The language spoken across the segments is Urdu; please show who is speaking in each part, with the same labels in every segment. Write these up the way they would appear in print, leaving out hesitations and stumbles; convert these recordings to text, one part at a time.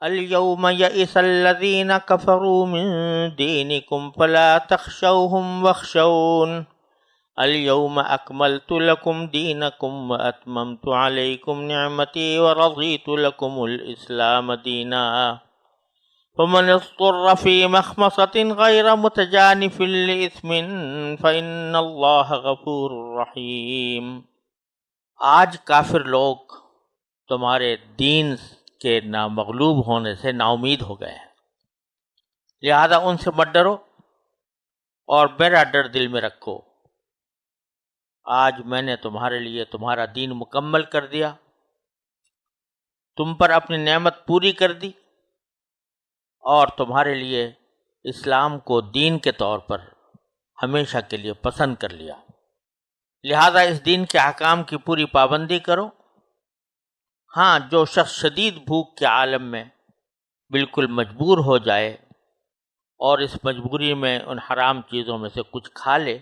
Speaker 1: اليوم يئس الذين كفروا من دينكم فلا تخشوهم واخشون اليوم أكملت لكم دينكم وأتممت عليكم نعمتي ورضيت لكم الإسلام دينا فمن اضطر في مخمصة غير متجانف لإثم فإن الله غفور رحيم۔ آج کافر لوگ تمہارے دین کے نامغلوب ہونے سے نا امید ہو گئے ہیں، لہذا ان سے مت ڈرو اور میرا ڈر دل میں رکھو۔ آج میں نے تمہارے لیے تمہارا دین مکمل کر دیا، تم پر اپنی نعمت پوری کر دی اور تمہارے لیے اسلام کو دین کے طور پر ہمیشہ کے لیے پسند کر لیا، لہذا اس دین کے احکام کی پوری پابندی کرو۔ ہاں، جو شخص شدید بھوک کے عالم میں بالکل مجبور ہو جائے اور اس مجبوری میں ان حرام چیزوں میں سے کچھ کھا لے،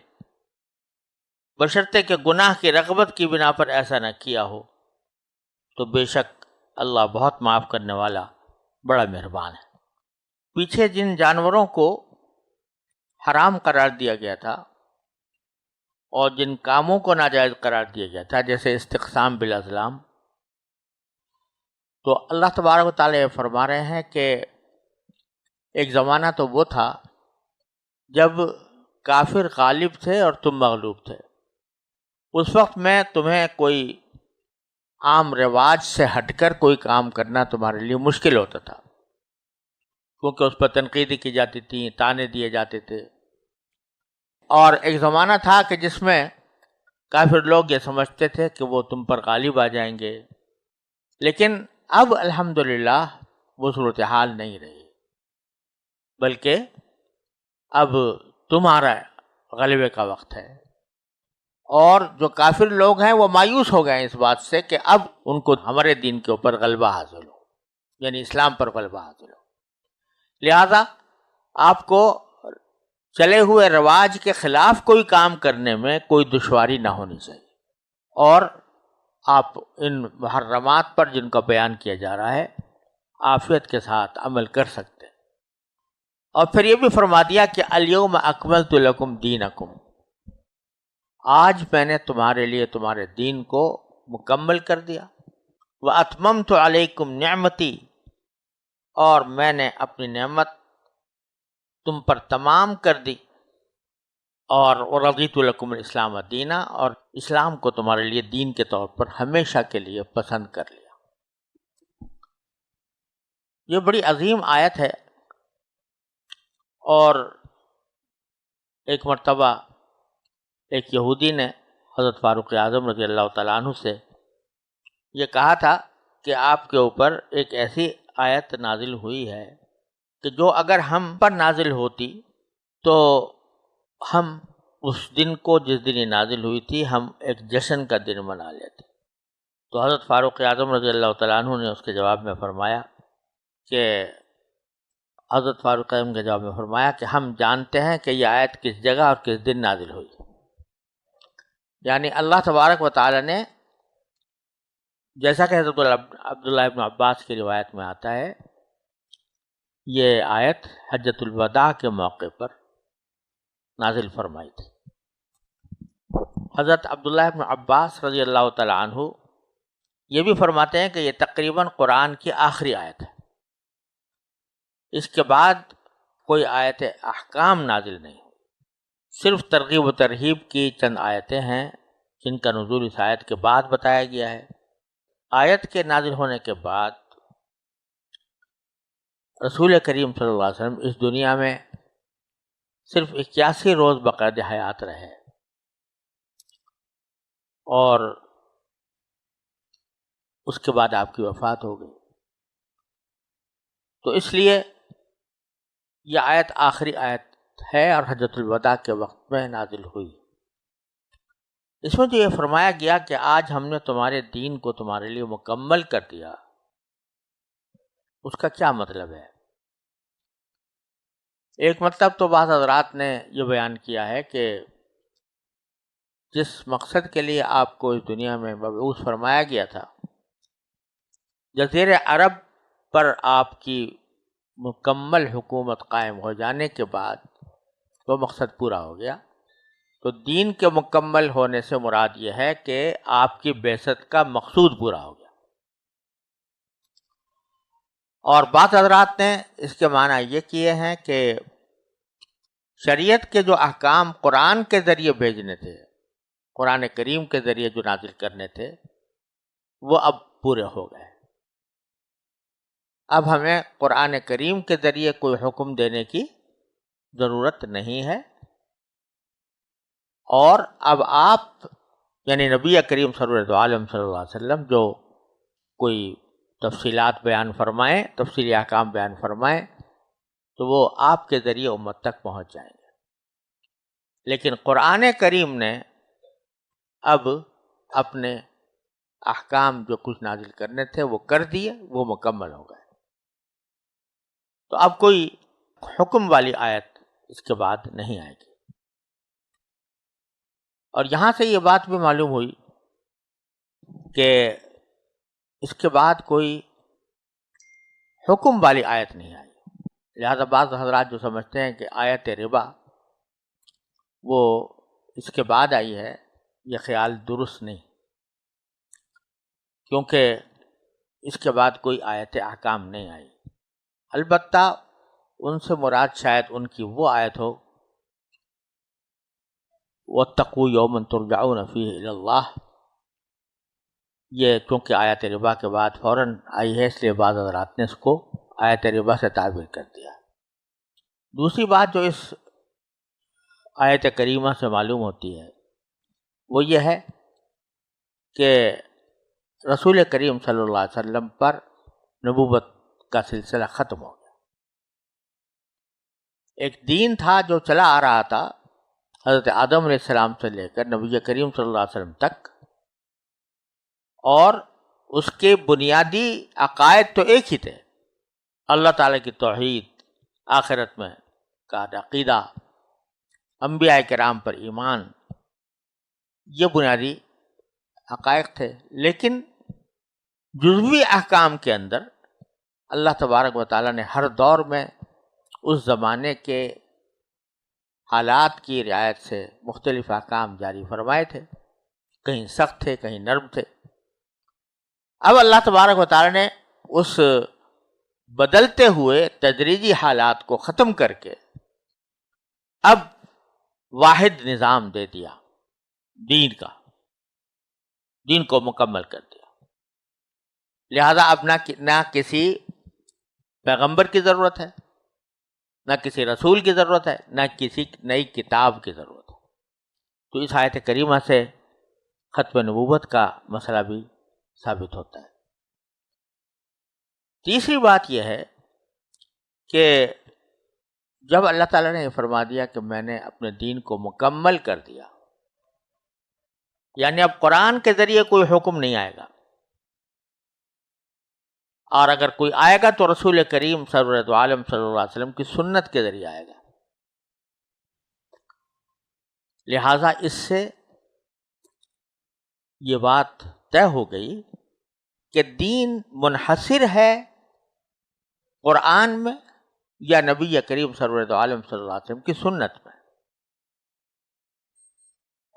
Speaker 1: بشرطے کہ گناہ کی رغبت کی بنا پر ایسا نہ کیا ہو، تو بے شک اللہ بہت معاف کرنے والا بڑا مہربان ہے۔ پیچھے جن جانوروں کو حرام قرار دیا گیا تھا اور جن کاموں کو ناجائز قرار دیا گیا تھا، جیسے استقسام بالازلام، تو اللہ تبارک و تعالیٰ یہ فرما رہے ہیں کہ ایک زمانہ تو وہ تھا جب کافر غالب تھے اور تم مغلوب تھے۔ اس وقت میں تمہیں کوئی عام رواج سے ہٹ کر کوئی کام کرنا تمہارے لیے مشکل ہوتا تھا، کیونکہ اس پر تنقیدی کی جاتی تھی، طعنے دیے جاتے تھے، اور ایک زمانہ تھا کہ جس میں کافر لوگ یہ سمجھتے تھے کہ وہ تم پر غالب آ جائیں گے۔ لیکن اب الحمدللہ وہ صورتحال نہیں رہی، بلکہ اب تمہارا غلبے کا وقت ہے، اور جو کافر لوگ ہیں وہ مایوس ہو گئے ہیں اس بات سے کہ اب ان کو ہمارے دین کے اوپر غلبہ حاصل ہو، یعنی اسلام پر غلبہ حاصل ہو۔ لہذا آپ کو چلے ہوئے رواج کے خلاف کوئی کام کرنے میں کوئی دشواری نہ ہونی چاہیے، اور آپ ان محرمات پر جن کا بیان کیا جا رہا ہے عافیت کے ساتھ عمل کر سکتے ہیں۔ اور پھر یہ بھی فرما دیا کہ الیوم اکملت لکم دینکم، آج میں نے تمہارے لیے تمہارے دین کو مکمل کر دیا، واتممت علیکم نعمتی، اور میں نے اپنی نعمت تم پر تمام کر دی، اور رضیت لکم الاسلام دینا، اور اسلام کو تمہارے لیے دین کے طور پر ہمیشہ کے لیے پسند کر لیا۔ یہ بڑی عظیم آیت ہے، اور ایک مرتبہ ایک یہودی نے حضرت فاروق اعظم رضی اللہ تعالیٰ عنہ سے یہ کہا تھا کہ آپ کے اوپر ایک ایسی آیت نازل ہوئی ہے کہ جو اگر ہم پر نازل ہوتی تو ہم اس دن کو، جس دن یہ نازل ہوئی تھی، ہم ایک جشن کا دن منا لیتے۔ تو حضرت فاروق اعظم رضی اللہ تعالیٰ عنہ نے اس کے جواب میں فرمایا کہ حضرت فاروق اعظم کے جواب میں فرمایا کہ ہم جانتے ہیں کہ یہ آیت کس جگہ اور کس دن نازل ہوئی۔ یعنی اللہ تبارک و تعالیٰ نے، جیسا کہ حضرت عبداللہ ابن عباس کی روایت میں آتا ہے، یہ آیت حجۃ الوداع کے موقع پر نازل فرمائی تھی۔ حضرت عبداللہ ابن عباس رضی اللہ تعالیٰ عنہ یہ بھی فرماتے ہیں کہ یہ تقریباً قرآن کی آخری آیت ہے، اس کے بعد کوئی آیت احکام نازل نہیں، صرف ترغیب و ترہیب کی چند آیتیں ہیں جن کا نزول اس آیت کے بعد بتایا گیا ہے۔ آیت کے نازل ہونے کے بعد رسول کریم صلی اللہ علیہ وسلم اس دنیا میں صرف 81 روز باقاعدہ حیات رہے، اور اس کے بعد آپ کی وفات ہو گئی۔ تو اس لیے یہ آیت آخری آیت ہے اور حجۃ الوداع کے وقت میں نازل ہوئی۔ اس میں جو یہ فرمایا گیا کہ آج ہم نے تمہارے دین کو تمہارے لیے مکمل کر دیا، اس کا کیا مطلب ہے؟ ایک مطلب تو بعض حضرات نے یہ بیان کیا ہے کہ جس مقصد کے لیے آپ کو اس دنیا میں مبعوث فرمایا گیا تھا، جزیرہ عرب پر آپ کی مکمل حکومت قائم ہو جانے کے بعد وہ مقصد پورا ہو گیا. تو دین کے مکمل ہونے سے مراد یہ ہے کہ آپ کی بعثت کا مقصود پورا ہو گیا. اور بعض حضرات نے اس کے معنی یہ کیے ہیں کہ شریعت کے جو احکام قرآن کے ذریعے بھیجنے تھے، قرآن کریم کے ذریعے جو نازل کرنے تھے، وہ اب پورے ہو گئے. اب ہمیں قرآن کریم کے ذریعے کوئی حکم دینے کی ضرورت نہیں ہے. اور اب آپ یعنی نبی کریم صلی اللہ علیہ وسلم جو کوئی تفصیلات بیان فرمائیں، تفصیلی احکام بیان فرمائیں، تو وہ آپ کے ذریعے امت تک پہنچ جائیں گے. لیکن قرآن کریم نے اب اپنے احکام جو کچھ نازل کرنے تھے وہ کر دیے، وہ مکمل ہو گئے. تو اب کوئی حکم والی آیت اس کے بعد نہیں آئے گی. اور یہاں سے یہ بات بھی معلوم ہوئی کہ اس کے بعد کوئی حکم والی آیت نہیں آئی. لہذا بعض حضرات جو سمجھتے ہیں کہ آیت ربا وہ اس کے بعد آئی ہے، یہ خیال درست نہیں، کیونکہ اس کے بعد کوئی آیت احکام نہیں آئی. البتہ ان سے مراد شاید ان کی وہ آیت ہو وَاتَّقُوا يَوْمًا تُرْجَعُونَ فِيهِ إِلَى اللَّهِ. یہ چونکہ آیت ربا کے بعد فوراً آئی ہے، اس لیے بعض حضرات نے اس کو آیت ربا سے تعبیر کر دیا. دوسری بات جو اس آیت کریمہ سے معلوم ہوتی ہے وہ یہ ہے کہ رسول کریم صلی اللہ علیہ وسلم پر نبوت کا سلسلہ ختم ہو گیا. ایک دین تھا جو چلا آ رہا تھا حضرت آدم علیہ السلام سے لے کر نبی کریم صلی اللہ علیہ وسلم تک، اور اس کے بنیادی عقائد تو ایک ہی تھے: اللہ تعالیٰ کی توحید، آخرت میں کا عقیدہ، انبیاء کرام پر ایمان، یہ بنیادی حقائق تھے. لیکن جزوی احکام کے اندر اللہ تبارک و تعالیٰ نے ہر دور میں اس زمانے کے حالات کی رعایت سے مختلف احکام جاری فرمائے تھے، کہیں سخت تھے، کہیں نرم تھے. اب اللہ تبارک و تعالیٰ نے اس بدلتے ہوئے تدریجی حالات کو ختم کر کے اب واحد نظام دے دیا، دین کا، دین کو مکمل کر دیا. لہذا اب نہ کسی پیغمبر کی ضرورت ہے، نہ کسی رسول کی ضرورت ہے، نہ کسی نئی کتاب کی ضرورت ہے. تو اس آیت کریمہ سے ختم نبوت کا مسئلہ بھی ثابت ہوتا ہے. تیسری بات یہ ہے کہ جب اللہ تعالیٰ نے یہ فرما دیا کہ میں نے اپنے دین کو مکمل کر دیا، یعنی اب قرآن کے ذریعے کوئی حکم نہیں آئے گا، اور اگر کوئی آئے گا تو رسول کریم سرورت عالم صلی اللہ علیہ وسلم کی سنت کے ذریعے آئے گا. لہٰذا اس سے یہ بات طے ہو گئی کہ دین منحصر ہے قرآن میں یا نبی کریم سرورت عالم صلی اللہ علیہ وسلم کی سنت میں.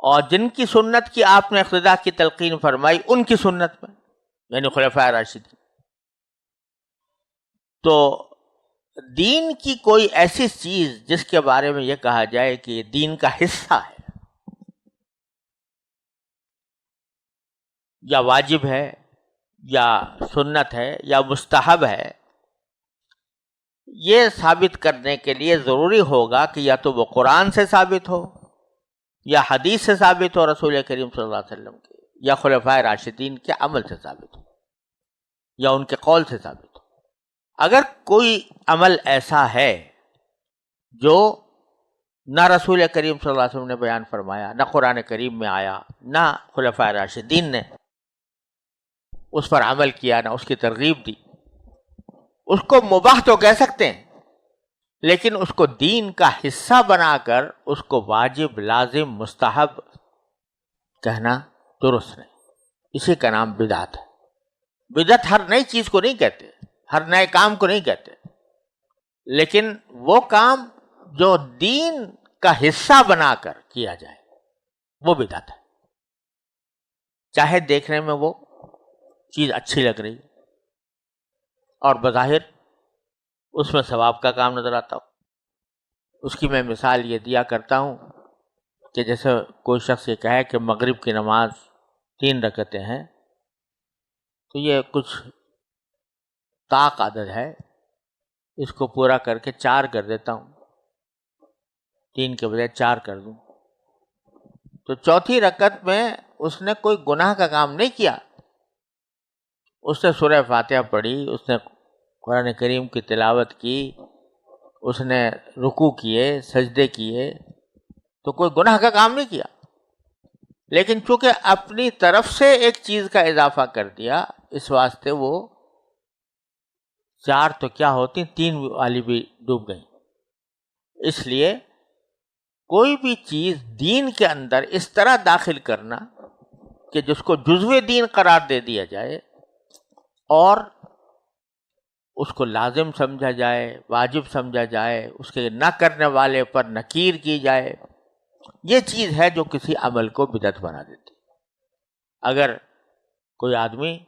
Speaker 1: اور جن کی سنت کی آپ نے اقتداء کی تلقین فرمائی ان کی سنت میں، یعنی خلفائے راشدین. تو دین کی کوئی ایسی چیز جس کے بارے میں یہ کہا جائے کہ یہ دین کا حصہ ہے یا واجب ہے یا سنت ہے یا مستحب ہے، یہ ثابت کرنے کے لیے ضروری ہوگا کہ یا تو وہ قرآن سے ثابت ہو، یا حدیث سے ثابت ہو رسول کریم صلی اللہ علیہ وسلم کے، یا خلفائے راشدین کے عمل سے ثابت ہو، یا ان کے قول سے ثابت ہو. اگر کوئی عمل ایسا ہے جو نہ رسول کریم صلی اللہ علیہ وسلم نے بیان فرمایا، نہ قرآن کریم میں آیا، نہ خلفائے راشدین نے اس پر عمل کیا، نہ اس کی ترغیب دی، اس کو مباح تو کہہ سکتے ہیں، لیکن اس کو دین کا حصہ بنا کر اس کو واجب، لازم، مستحب کہنا درست نہیں. اسی کا نام بدعت ہے. بدعت ہر نئی چیز کو نہیں کہتے، ہر نئے کام کو نہیں کہتے، لیکن وہ کام جو دین کا حصہ بنا کر کیا جائے وہ بدعت ہے، چاہے دیکھنے میں وہ چیز اچھی لگ رہی اور بظاہر اس میں ثواب کا کام نظر آتا ہو۔ اس کی میں مثال یہ دیا کرتا ہوں کہ جیسے کوئی شخص یہ کہے کہ مغرب کی نماز 3 رکعتیں ہیں، تو یہ کچھ طاق عدد ہے، اس کو پورا کر کے 4 کر دیتا ہوں، 3 کے بجائے 4 کر دوں، تو چوتھی رکعت میں اس نے کوئی گناہ کا کام نہیں کیا، اس نے سورہ فاتحہ پڑھی، اس نے قرآن کریم کی تلاوت کی، اس نے رکوع کیے، سجدے کیے، تو کوئی گناہ کا کام نہیں کیا، لیکن چونکہ اپنی طرف سے ایک چیز کا اضافہ کر دیا، اس واسطے وہ 4 تو کیا ہوتی 3 والی بھی ڈوب گئی۔ اس لیے کوئی بھی چیز دین کے اندر اس طرح داخل کرنا کہ جس کو جزو دین قرار دے دیا جائے اور اس کو لازم سمجھا جائے، واجب سمجھا جائے، اس کے نہ کرنے والے پر نکیر کی جائے، یہ چیز ہے جو کسی عمل کو بدعت بنا دیتی۔ اگر کوئی آدمی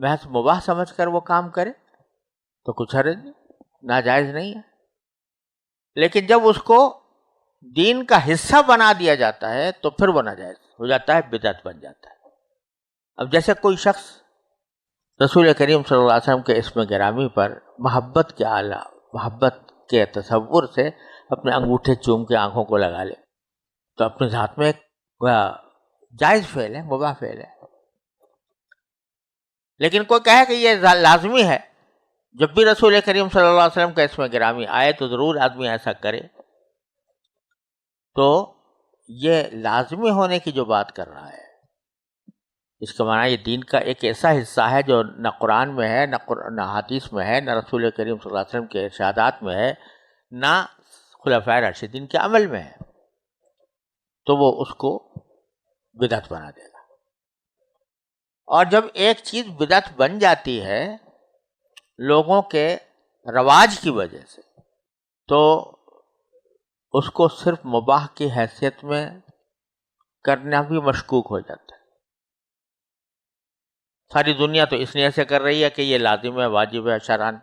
Speaker 1: محض مباح سمجھ کر وہ کام کرے تو کچھ حرج نہیں، ناجائز نہیں ہے، لیکن جب اس کو دین کا حصہ بنا دیا جاتا ہے تو پھر وہ ناجائز ہو جاتا ہے، بدعت بن جاتا ہے۔ اب جیسے کوئی شخص رسول کریم صلی اللہ علیہ وسلم کے اسم گرامی پر محبت کے اعلیٰ، محبت کے تصور سے اپنے انگوٹھے چوم کے آنکھوں کو لگا لے تو اپنے ذات میں ایک جائز فعل ہے، مباح فعل ہے، لیکن کوئی کہے کہ یہ لازمی ہے، جب بھی رسول کریم صلی اللہ علیہ وسلم کا اسم گرامی آئے تو ضرور آدمی ایسا کرے، تو یہ لازمی ہونے کی جو بات کر رہا ہے، اس کا معنی یہ دین کا ایک ایسا حصہ ہے جو نہ قرآن میں ہے، نہ حدیث میں ہے، نہ رسول کریم صلی اللہ علیہ وسلم کے ارشادات میں ہے، نہ خلفائے راشدین کے عمل میں ہے، تو وہ اس کو بدعت بنا دے گا۔ اور جب ایک چیز بدعت بن جاتی ہے لوگوں کے رواج کی وجہ سے، تو اس کو صرف مباح کی حیثیت میں کرنا بھی مشکوک ہو جاتا ہے۔ ساری دنیا تو اس لیے سے کر رہی ہے کہ یہ لازم ہے، واجب ہے، شرعاً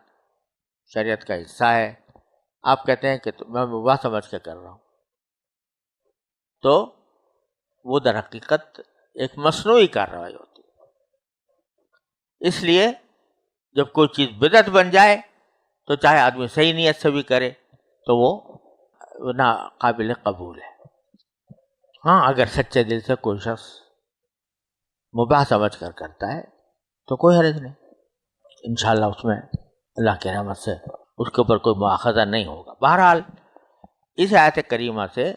Speaker 1: شریعت کا حصہ ہے، آپ کہتے ہیں کہ میں مباح سمجھ کے کر رہا ہوں، تو وہ در حقیقت ایک مصنوعی کارروائی ہوتی ہے۔ اس لیے جب کوئی چیز بدعت بن جائے تو چاہے آدمی صحیح نیت سے بھی کرے تو وہ ناقابل قبول ہے۔ ہاں، اگر سچے دل سے کوئی شخص مباح سمجھ کر کرتا ہے تو کوئی حرج نہیں، انشاءاللہ اس میں اللہ کی رحمت سے اس کے اوپر کوئی مواخذہ نہیں ہوگا۔ بہرحال اس آیت کریمہ سے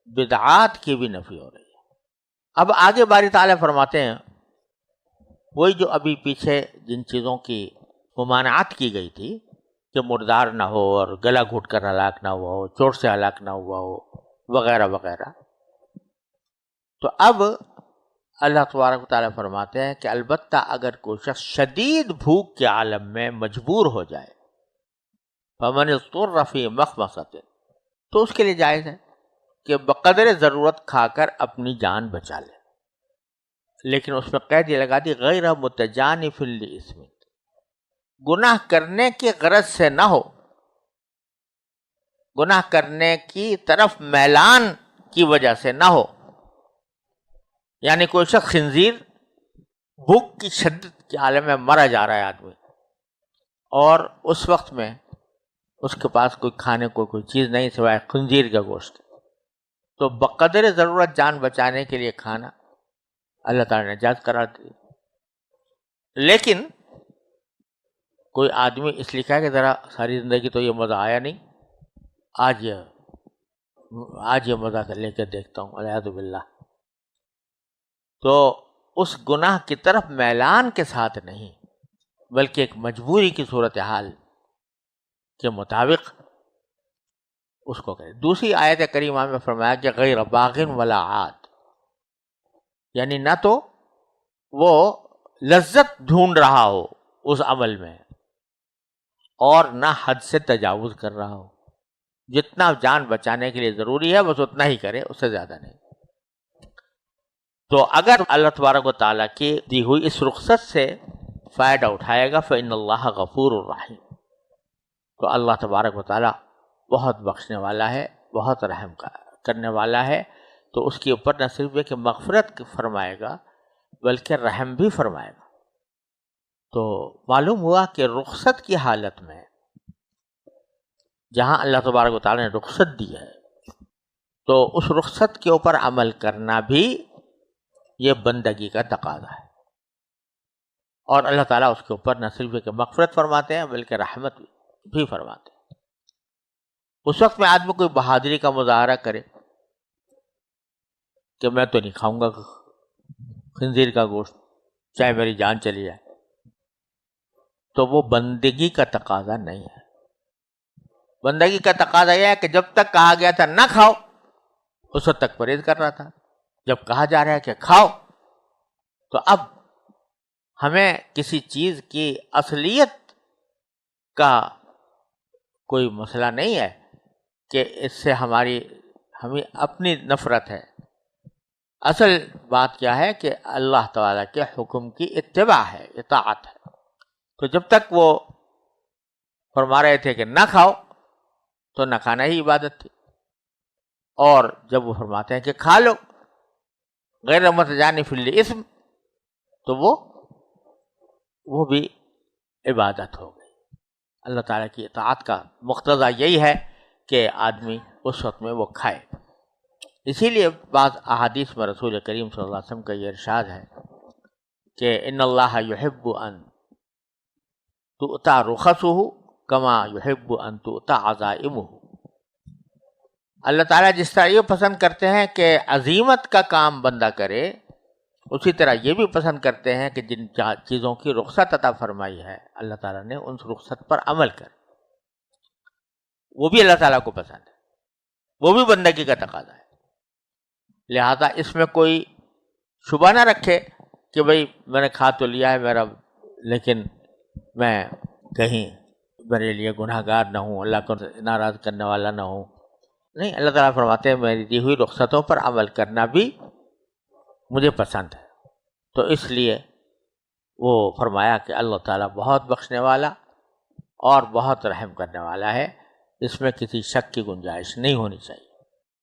Speaker 1: بدعات کی بھی نفی ہو رہی ہے۔ اب آگے باری تعالیٰ فرماتے ہیں وہی جو ابھی پیچھے جن چیزوں کی ممانعت کی گئی تھی کہ مردار نہ ہو اور گلا گھٹ کر ہلاک نہ ہوا ہو، چوٹ سے ہلاک نہ ہوا ہو، وغیرہ وغیرہ، تو اب اللہ تبارک و تعالیٰ فرماتے ہیں کہ البتہ اگر کوئی شخص شدید بھوک کے عالم میں مجبور ہو جائے، فمن اضطر فی مخمصۃ، تو اس کے لیے جائز ہے کہ بقدر ضرورت کھا کر اپنی جان بچا لے، لیکن اس میں قید یہ لگا دی غیر متجانف لاسم، گناہ کرنے کی غرض سے نہ ہو، گناہ کرنے کی طرف میلان کی وجہ سے نہ ہو۔ یعنی کوئی شخص خنزیر بھوک کی شدت کے عالم میں مرا جا رہا ہے آدمی، اور اس وقت میں اس کے پاس کوئی کھانے کو کوئی چیز نہیں سوائے خنزیر کا گوشت، تو بقدر ضرورت جان بچانے کے لیے کھانا اللہ تعالیٰ نے جائز قرار دی۔ لیکن کوئی آدمی اس لیے کہا کہ ذرا ساری زندگی تو یہ مزہ آیا نہیں، آج یہ مزہ لے کے دیکھتا ہوں، والعیاذ باللہ، تو اس گناہ کی طرف میلان کے ساتھ نہیں بلکہ ایک مجبوری کی صورتحال کے مطابق اس کو کرے۔ دوسری آیت کریمہ میں فرمایا کہ غیر باغ ولا عاد، یعنی نہ تو وہ لذت ڈھونڈ رہا ہو اس عمل میں اور نہ حد سے تجاوز کر رہا ہو. جتنا جان بچانے کے لیے ضروری ہے بس اتنا ہی کرے، اس سے زیادہ نہیں. تو اگر اللہ تبارک و تعالیٰ کی دی ہوئی اس رخصت سے فائدہ اٹھائے گا فإن اللہ غفور الرحیم، تو اللہ تبارک و تعالیٰ بہت بخشنے والا ہے، بہت رحم کرنے والا ہے. تو اس کے اوپر نہ صرف یہ کہ مغفرت فرمائے گا بلکہ رحم بھی فرمائے گا. تو معلوم ہوا کہ رخصت کی حالت میں جہاں اللہ تبارک و تعالیٰ نے رخصت دی ہے تو اس رخصت کے اوپر عمل کرنا بھی یہ بندگی کا تقاضا ہے. اور اللہ تعالیٰ اس کے اوپر نہ صرف کہ مغفرت فرماتے ہیں بلکہ رحمت بھی فرماتے ہیں. اس وقت میں آدمی کوئی بہادری کا مظاہرہ کرے کہ میں تو نہیں کھاؤں گا خنزیر کا گوشت چاہے میری جان چلی جائے، تو وہ بندگی کا تقاضا نہیں ہے. بندگی کا تقاضا یہ ہے کہ جب تک کہا گیا تھا نہ کھاؤ اس وقت تک پرہیز کر رہا تھا، جب کہا جا رہا ہے کہ کھاؤ تو اب ہمیں کسی چیز کی اصلیت کا کوئی مسئلہ نہیں ہے کہ اس سے ہمیں اپنی نفرت ہے. اصل بات کیا ہے کہ اللہ تعالیٰ کے حکم کی اتباع ہے، اطاعت ہے. تو جب تک وہ فرما رہے تھے کہ نہ کھاؤ تو نہ کھانا ہی عبادت تھی، اور جب وہ فرماتے ہیں کہ کھا لو غیر متجانف للاسم تو وہ بھی عبادت ہو گئی. اللہ تعالیٰ کی اطاعت کا مقتضا یہی ہے کہ آدمی اس وقت میں وہ کھائے. اسی لیے بعض احادیث میں رسول کریم صلی اللہ علیہ وسلم کا یہ ارشاد ہے کہ ان اللہ یحب ان تؤتی رخصہ کما یحب ان تؤتی عزائمہ. اللہ تعالیٰ جس طرح یہ پسند کرتے ہیں کہ عزیمت کا کام بندہ کرے، اسی طرح یہ بھی پسند کرتے ہیں کہ جن چیزوں کی رخصت عطا فرمائی ہے اللہ تعالیٰ نے ان رخصت پر عمل کرے. وہ بھی اللہ تعالیٰ کو پسند ہے، وہ بھی بندگی کا تقاضا ہے. لہذا اس میں کوئی شبہ نہ رکھے کہ بھئی میں نے کھا تو لیا ہے میرا، لیکن میں کہیں میرے لیے گناہ گار نہ ہوں، اللہ کو ناراض کرنے والا نہ ہوں. نہیں، اللہ تعالیٰ فرماتے ہیں میری دی ہوئی رخصتوں پر عمل کرنا بھی مجھے پسند ہے. تو اس لیے وہ فرمایا کہ اللہ تعالیٰ بہت بخشنے والا اور بہت رحم کرنے والا ہے، اس میں کسی شک کی گنجائش نہیں ہونی چاہیے.